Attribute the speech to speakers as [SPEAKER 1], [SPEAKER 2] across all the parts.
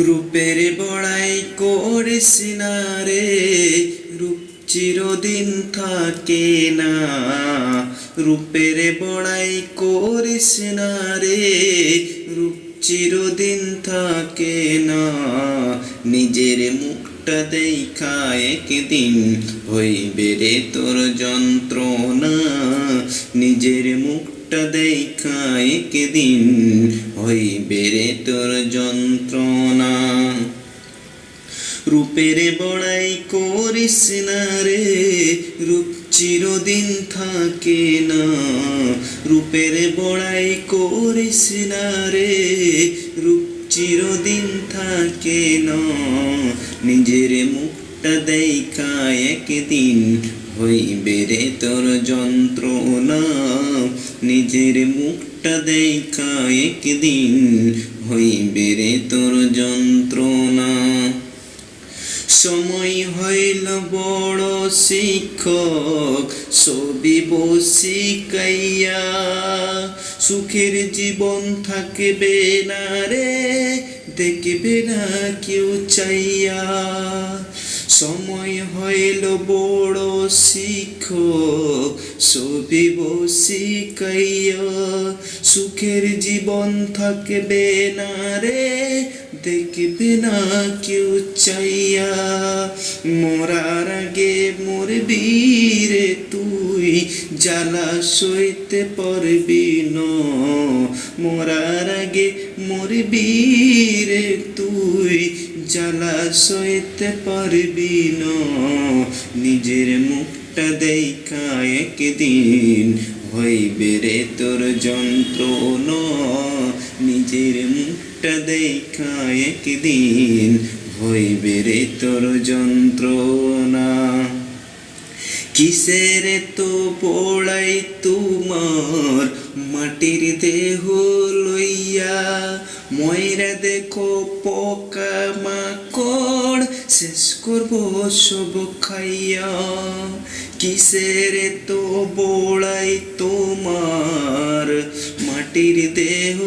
[SPEAKER 1] রূপের বড়াই করিস না রে, রূপ চিরদিন থাকে না। রূপের বড়াই করিস না রে, রূপ চিরদিন থাকে না। নিজের মুখটা দেখা একদিন হইবে রে তোর যন্ত্রণা। নিজের মুখটা দেখা একদিন হইবে রে তোর যন্ত্রণা। রূপের বড়াই করিস না রে, রূপ চিরদিন থাকে না। রূপের বড়াই করিস না রে, রূপ চিরদিন থাকে না। নিজের মুখটা দেখা একদিন হইবে রে তোর যন্ত্রণা। নিজের মুখটা দেখা একদিন হইবে রে তোর যন্ত্রণা। সময় হইল বড় শিক্ষক, সবিব শিখাইয়া। সুখের জীবন থাকবে না রে, দেখবে না কেউ চাইয়া। সময় হইল বড় শিক্ষক, সবিব শিখাইয়া। সুখের জীবন থাকবে না রে, দেখবে না কেউ চাইয়া। মরার আগে মরবি রে তুই, জ্বালা সইতে পারবি না। মরার আগে মরবি রে তুই, জ্বালা সইতে পারবি না। নিজের মুখটা দেখা একদিন হইবে রে তোর যন্ত্রণা। নিজের মুখটা দেখা একদিন হইবে রে তোর যন্ত্রণা। কিসের তো পোড়াই তোমার মাটির দেহ লইয়া। ময়রা দেখো পোকা মাকড়, শেষ করব সব খাইয়া। কিসের তো পোড়াই তোমার মাটির দেহ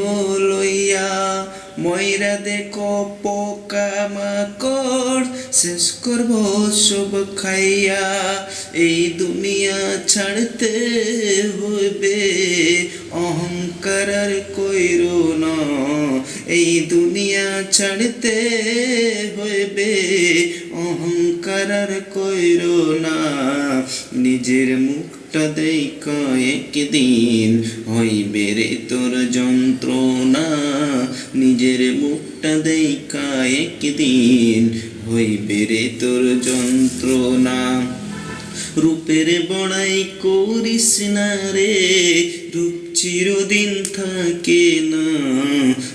[SPEAKER 1] লইয়া। ময়রা দেখো পোকা মাকড়, শেষ করব সব খাইয়া। এই দুনিয়া ছাড়তে হইবে, অহংকার আর কইরো না। এই দুনিয়া ছাড়তে হইবে, অহংকার আর কইরো না। নিজের মুখটা দেখা একদিন হইবে রে তোর যন্ত্রণা। নিজের মুখটা দেখা একদিন হইবে রে তোর যন্ত্রণা। রূপের বড়াই করিস না রে, রূপ চিরদিন থাকে না।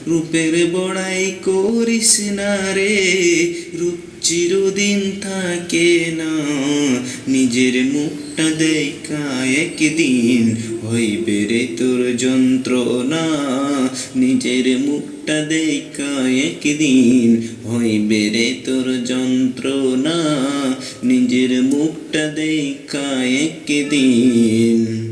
[SPEAKER 1] রূপের বড়াই করিস না রে, রূপ চিরদিন থাকে না। নিজের মুখটা দেখা একদিন হইবে রে তোর যন্ত্রণা। নিজের মুখটা দেখা একদিন হইবে রে তোর যন্ত্রণা। নিজের মুখটা দেখা একদিন